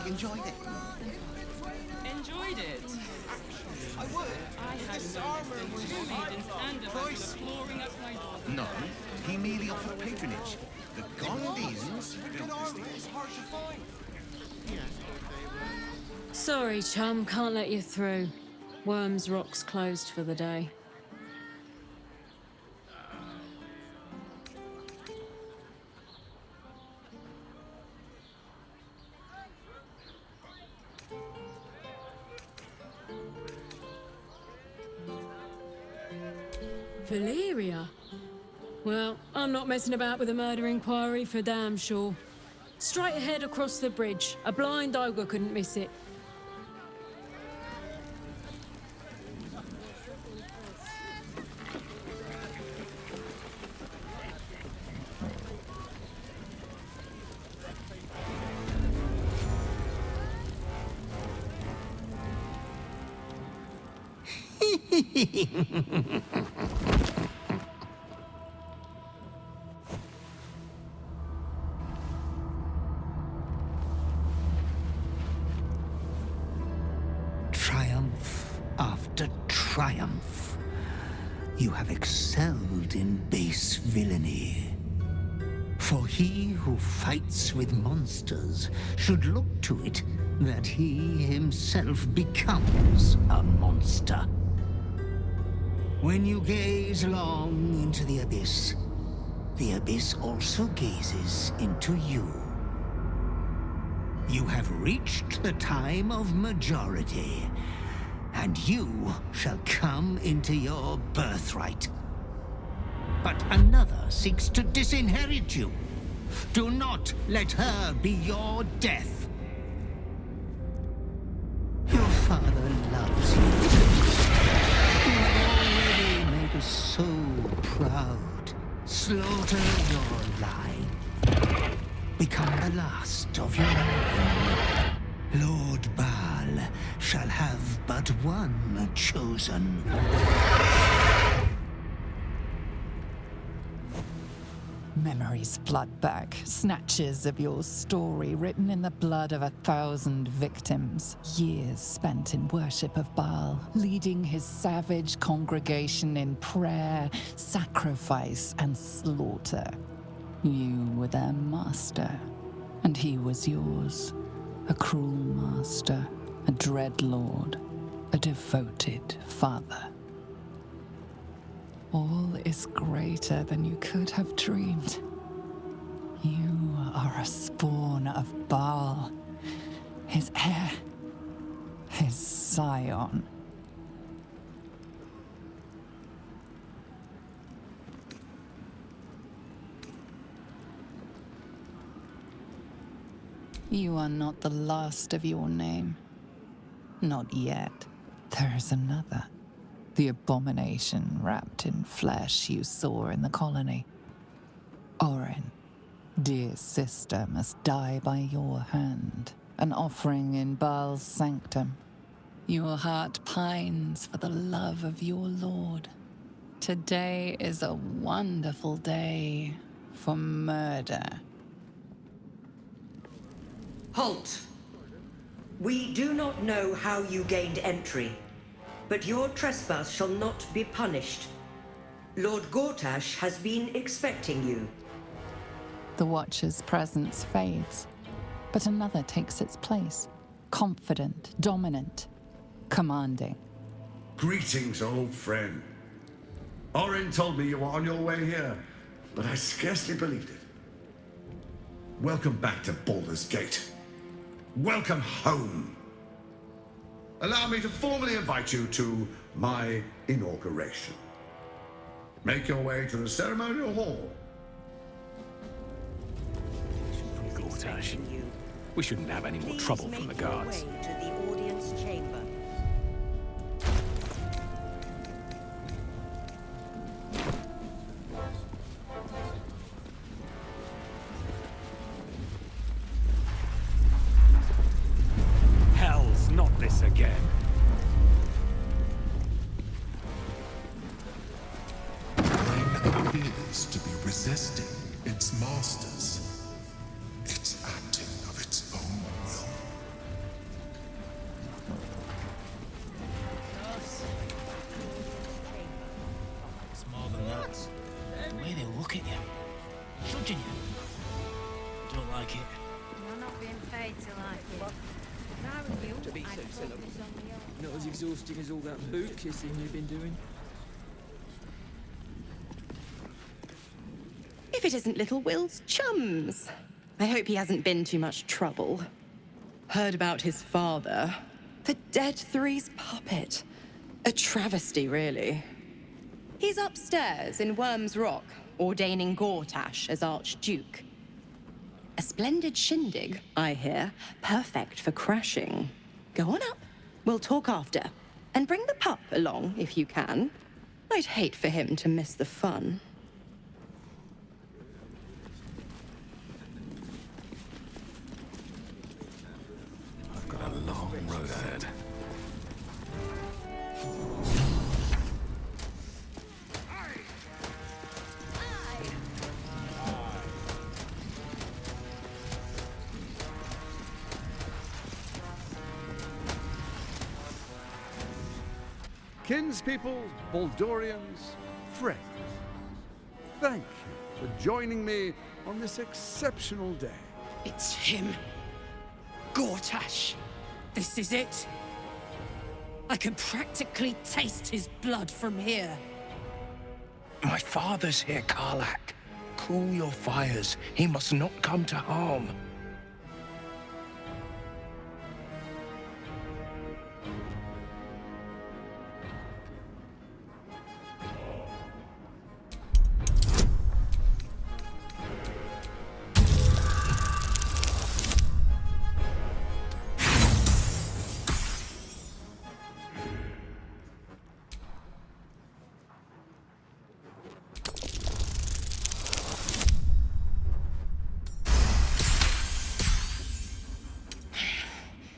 enjoyed it. Enjoyed it? I would. I had no less than 2 maidens and a husband clawing up my door. No, he merely offered patronage. The Gondians built this thing. hard to find. Sorry, chum, can't let you through. Worms Rock's closed for the day. Valeria? Well, I'm not messing about with a murder inquiry for damn sure. Straight ahead across the bridge. A blind ogre couldn't miss it. Triumph after triumph. You have excelled in base villainy. For he who fights with monsters should look to it that he himself becomes a monster. When you gaze long into the abyss also gazes into you. You have reached the time of majority, and you shall come into your birthright. But another seeks to disinherit you. Do not let her be your death. Your father loves you. You have already made us so proud. Slaughter your line. Become the last of your own. Lord Baal shall have but one chosen. Memories flood back, snatches of your story written in the blood of 1,000 victims. Years spent in worship of Baal, leading his savage congregation in prayer, sacrifice, and slaughter. You were their master, and he was yours. A cruel master, a dread lord, a devoted father. All is greater than you could have dreamed. You are a spawn of Baal, his heir, his scion. You are not the last of your name. Not yet. There is another. The abomination wrapped in flesh you saw in the colony. Orin, dear sister, must die by your hand, an offering in Baal's sanctum. Your heart pines for the love of your lord. Today is a wonderful day for murder. Halt! We do not know how you gained entry, but your trespass shall not be punished. Lord Gortash has been expecting you. The Watcher's presence fades, but another takes its place. Confident, dominant, commanding. Greetings, old friend. Orin told me you were on your way here, but I scarcely believed it. Welcome back to Baldur's Gate. Welcome home. Allow me to formally invite you to my inauguration. Make your way to the ceremonial hall. Gortash, we shouldn't have any more trouble from the guards. Please make your way to the audience chamber. Hell's not this again. It is to be resisting its masters. It's acting of its own will. wait till I get. If I were you, I'd focus on the art. Not as exhausting as all that boot kissing you've been doing. If it isn't little Will's chums. I hope he hasn't been too much trouble. Heard about his father. The Dead Three's puppet. A travesty, really. He's upstairs in Worm's Rock, ordaining Gortash as Archduke. A splendid shindig, I hear. Perfect for crashing. Go on up. We'll talk after. And bring the pup along, if you can. I'd hate for him to miss the fun. I've got a long road ahead. Kinspeople, Baldurians, friends, thank you for joining me on this exceptional day. It's him. Gortash. This is it. I can practically taste his blood from here. My father's here, Karlach. Cool your fires. He must not come to harm.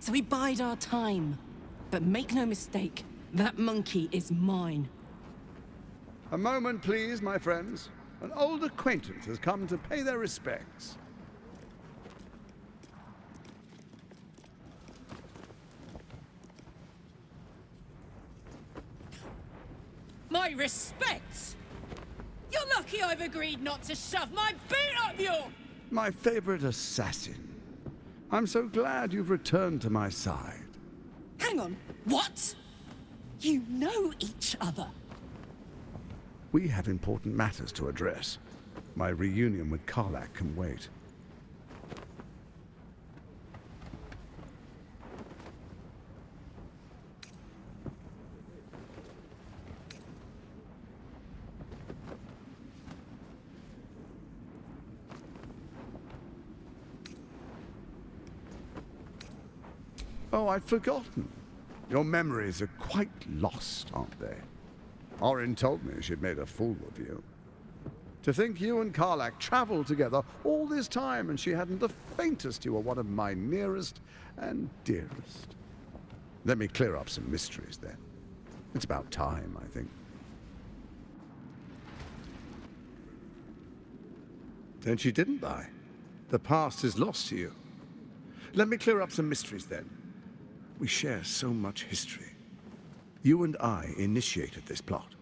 So we bide our time. But make no mistake, that monkey is mine. A moment, please, my friends. An old acquaintance has come to pay their respects. My respects? You're lucky I've agreed not to shove my boot up your... My favorite assassin. I'm so glad you've returned to my side. Hang on, what? You know each other? We have important matters to address. My reunion with Karlach can wait. Oh, I'd forgotten. Your memories are quite lost, aren't they? Orin told me she'd made a fool of you. To think you and Karlach traveled together all this time and she hadn't the faintest you were one of my nearest and dearest. Let me clear up some mysteries then. It's about time, I think. Then she didn't die. The past is lost to you. Let me clear up some mysteries then. We share so much history. You and I initiated this plot.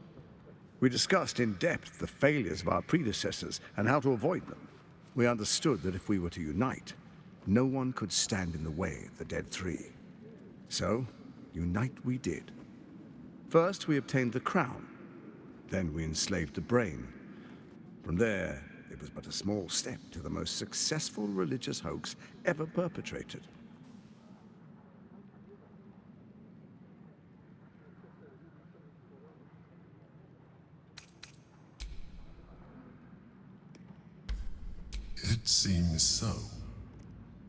We discussed in depth the failures of our predecessors and how to avoid them. We understood that if we were to unite, no one could stand in the way of the Dead Three. So, unite we did. First, we obtained the crown. Then we enslaved the brain. From there, it was but a small step to the most successful religious hoax ever perpetrated. It seems so.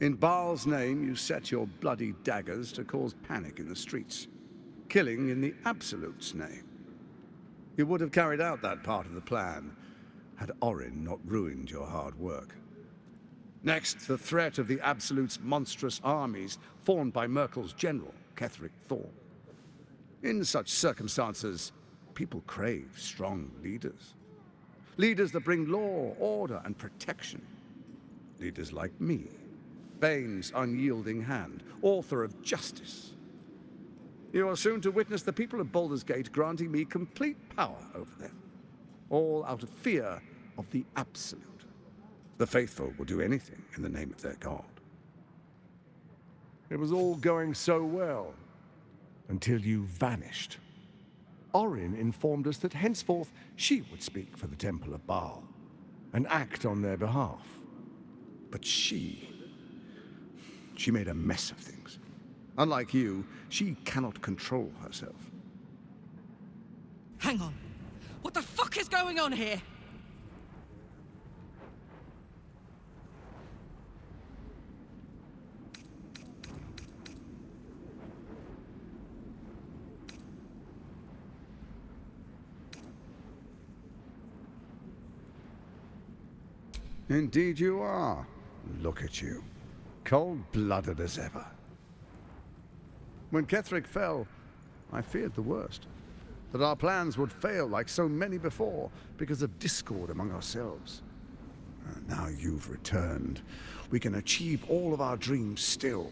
In Baal's name, you set your bloody daggers to cause panic in the streets, killing in the Absolute's name. You would have carried out that part of the plan had Orin not ruined your hard work. Next, the threat of the Absolute's monstrous armies formed by Merkel's general, Ketheric Thorn. In such circumstances, people crave strong leaders. Leaders that bring law, order, and protection. Leaders like me, Bane's unyielding hand, author of justice. You are soon to witness the people of Baldur's Gate granting me complete power over them, all out of fear of the Absolute. The faithful will do anything in the name of their god. It was all going so well, until you vanished. Orin informed us that henceforth she would speak for the Temple of Baal, and act on their behalf. But she made a mess of things. Unlike you, she cannot control herself. Hang on. What the fuck is going on here? Indeed you are. Look at you. Cold-blooded as ever. When Ketheric fell, I feared the worst. That our plans would fail like so many before because of discord among ourselves. Now you've returned. We can achieve all of our dreams still.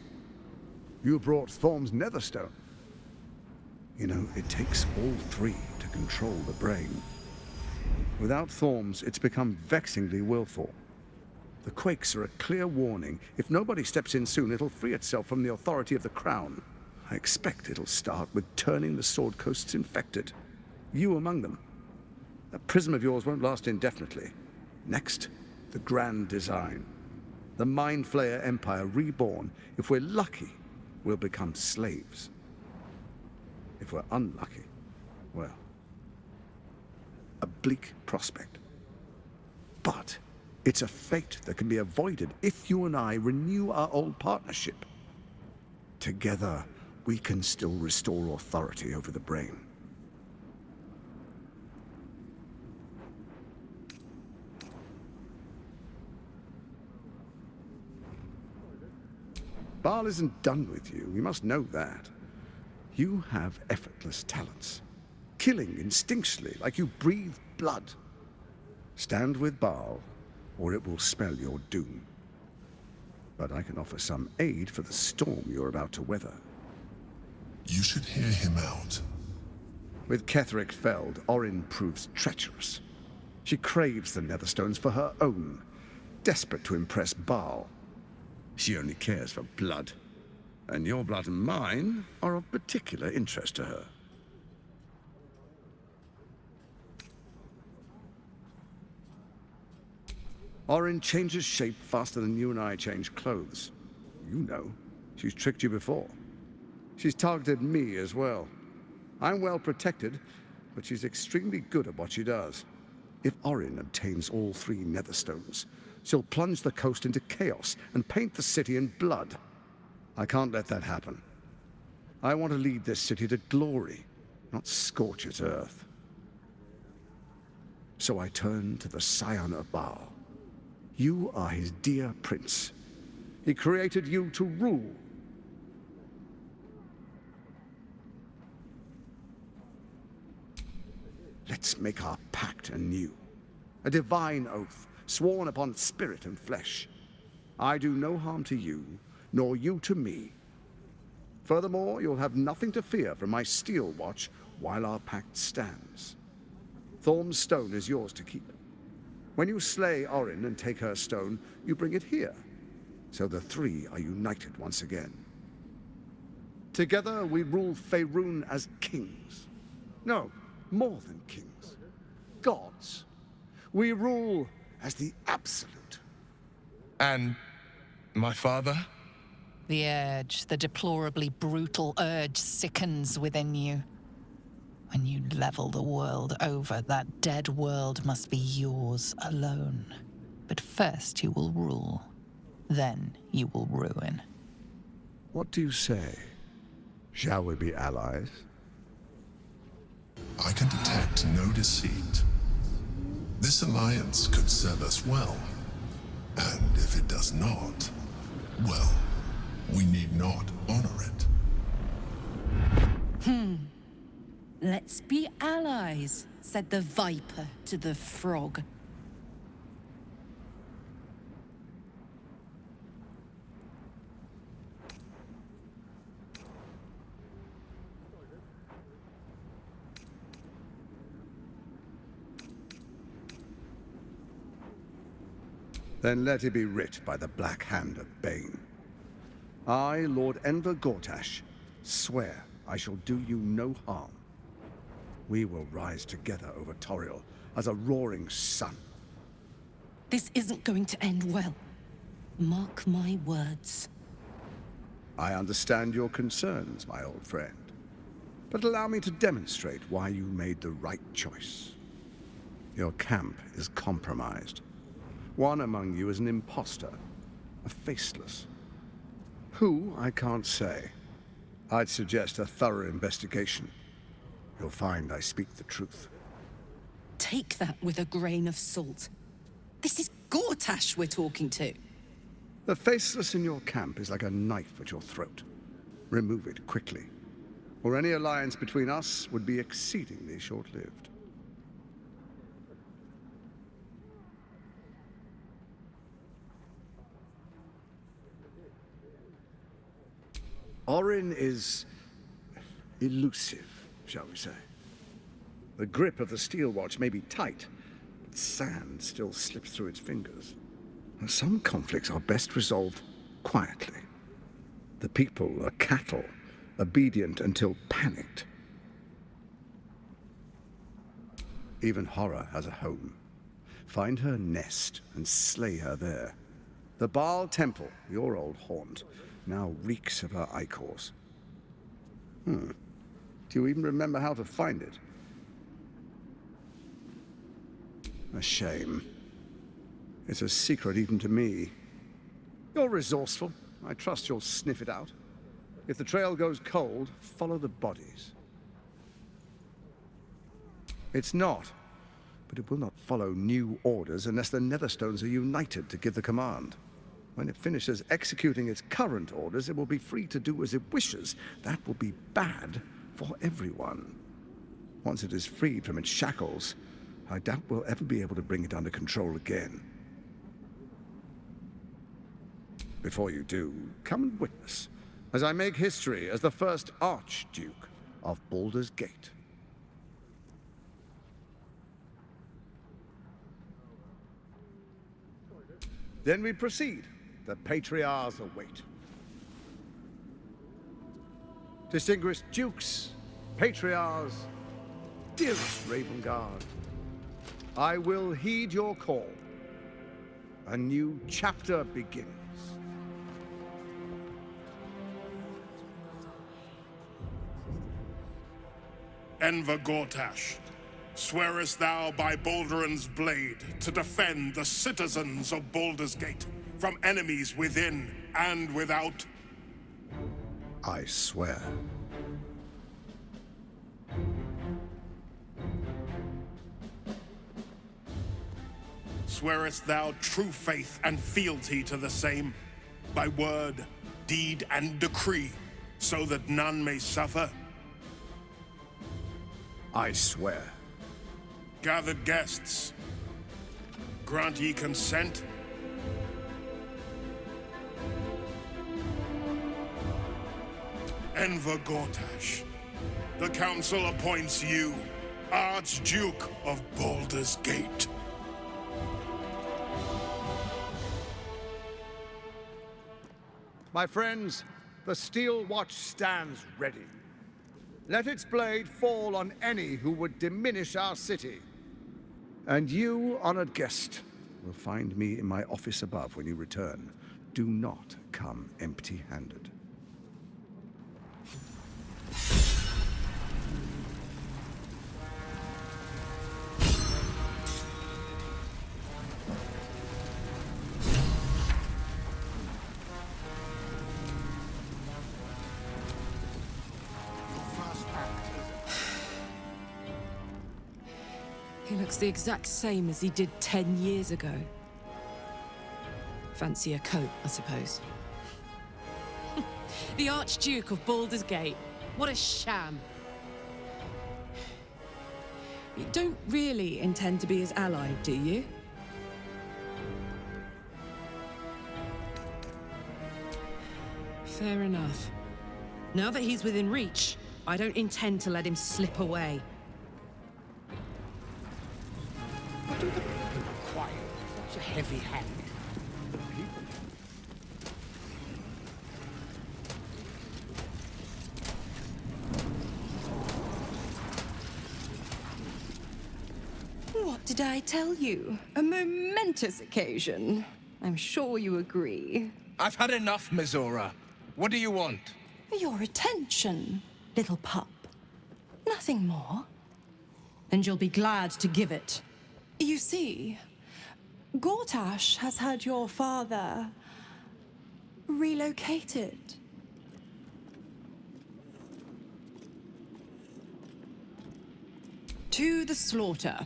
You brought Thorm's Netherstone. You know, it takes all three to control the brain. Without Thorm's, it's become vexingly willful. The quakes are a clear warning. If nobody steps in soon, it'll free itself from the authority of the Crown. I expect it'll start with turning the Sword Coasts infected. You among them. That prism of yours won't last indefinitely. Next, the grand design. The Mind Flayer Empire reborn. If we're lucky, we'll become slaves. If we're unlucky, well, a bleak prospect. But it's a fate that can be avoided if you and I renew our old partnership. Together, we can still restore authority over the brain. Baal isn't done with you, you must know that. You have effortless talents. Killing instinctually, like you breathe blood. Stand with Baal, or it will spell your doom. But I can offer some aid for the storm you're about to weather. You should hear him out. With Ketheric felled, Orin proves treacherous. She craves the Netherstones for her own, desperate to impress Baal. She only cares for blood, and your blood and mine are of particular interest to her. Orin changes shape faster than you and I change clothes. You know, she's tricked you before. She's targeted me as well. I'm well protected, but she's extremely good at what she does. If Orin obtains all three Netherstones, she'll plunge the coast into chaos and paint the city in blood. I can't let that happen. I want to lead this city to glory, not scorch its earth. So I turn to the Scion of Baal. You are his dear prince. He created you to rule. Let's make our pact anew. A divine oath, sworn upon spirit and flesh. I do no harm to you, nor you to me. Furthermore, you'll have nothing to fear from my steel watch while our pact stands. Thorm's stone is yours to keep. When you slay Orin and take her stone, you bring it here, so the three are united once again. Together we rule Faerun as kings. No, more than kings. Gods. We rule as the absolute. And my father? The urge, the deplorably brutal urge sickens within you. When you level the world over, that dead world must be yours alone. But first you will rule. Then you will ruin. What do you say? Shall we be allies? I can detect no deceit. This alliance could serve us well. And if it does not, well, we need not honor it. Let's be allies, said the viper to the frog. Then let it be writ by the black hand of Bane. I, Lord Enver Gortash, swear I shall do you no harm. We will rise together over Toriel as a roaring sun. This isn't going to end well. Mark my words. I understand your concerns, my old friend. But allow me to demonstrate why you made the right choice. Your camp is compromised. One among you is an imposter, a faceless. Who, I can't say. I'd suggest a thorough investigation. You'll find I speak the truth. Take that with a grain of salt. This is Gortash we're talking to. The faceless in your camp is like a knife at your throat. Remove it quickly, or any alliance between us would be exceedingly short-lived. Orin is elusive, shall we say. The grip of the steel watch may be tight, but sand still slips through its fingers. And some conflicts are best resolved quietly. The people are cattle, obedient until panicked. Even horror has a home. Find her nest and slay her there. The Baal Temple, your old haunt, now reeks of her ichors. Do you even remember how to find it? A shame. It's a secret even to me. You're resourceful. I trust you'll sniff it out. If the trail goes cold, follow the bodies. It's not, but it will not follow new orders unless the Netherstones are united to give the command. When it finishes executing its current orders, it will be free to do as it wishes. That will be bad for everyone. Once it is freed from its shackles, I doubt we'll ever be able to bring it under control again. Before you do, come and witness, as I make history as the first Archduke of Baldur's Gate. Then we proceed. The Patriarchs await. Distinguished Dukes, Patriarchs, dearest Ravengard, I will heed your call. A new chapter begins. Enver Gortash, swearest thou by Balduran's blade to defend the citizens of Baldur's Gate from enemies within and without? I swear. Swearest thou true faith and fealty to the same, by word, deed, and decree, so that none may suffer? I swear. Gathered guests, grant ye consent? Enver Gortash, the Council appoints you Archduke of Baldur's Gate. My friends, the steel watch stands ready. Let its blade fall on any who would diminish our city. And you, honored guest, will find me in my office above when you return. Do not come empty-handed. He looks the exact same as he did 10 years ago. Fancy a coat, I suppose. The Archduke of Baldur's Gate. What a sham. You don't really intend to be his ally, do you? Fair enough. Now that he's within reach, I don't intend to let him slip away. What do the people require? Such a heavy hand. What did I tell you? A momentous occasion. I'm sure you agree. I've had enough, Mizora. What do you want? Your attention, little pup. Nothing more. And you'll be glad to give it. You see, Gortash has had your father relocated. To the slaughter,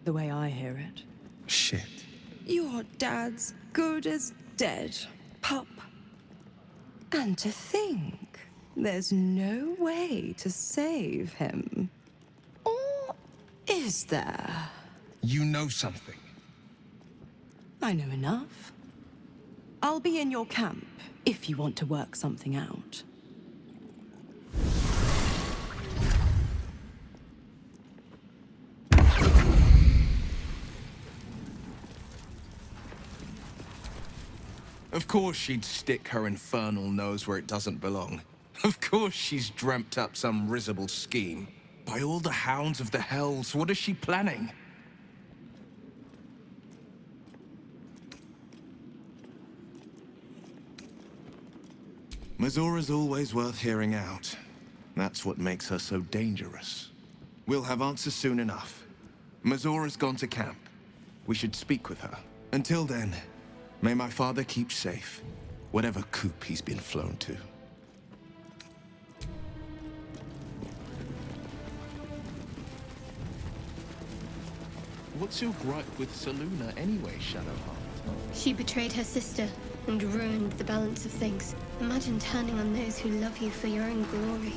the way I hear it. Shit. Your dad's good as dead, pup. And to think, there's no way to save him. Or is there? You know something. I know enough. I'll be in your camp if you want to work something out. Of course she'd stick her infernal nose where it doesn't belong. Of course she's dreamt up some risible scheme. By all the hounds of the hells, what is she planning? Mizora's always worth hearing out. That's what makes her so dangerous. We'll have answers soon enough. Mizora's gone to camp. We should speak with her. Until then, may my father keep safe, whatever coop he's been flown to. What's your gripe with Saluna anyway, Shadowheart? She betrayed her sister and ruined the balance of things. Imagine turning on those who love you for your own glory.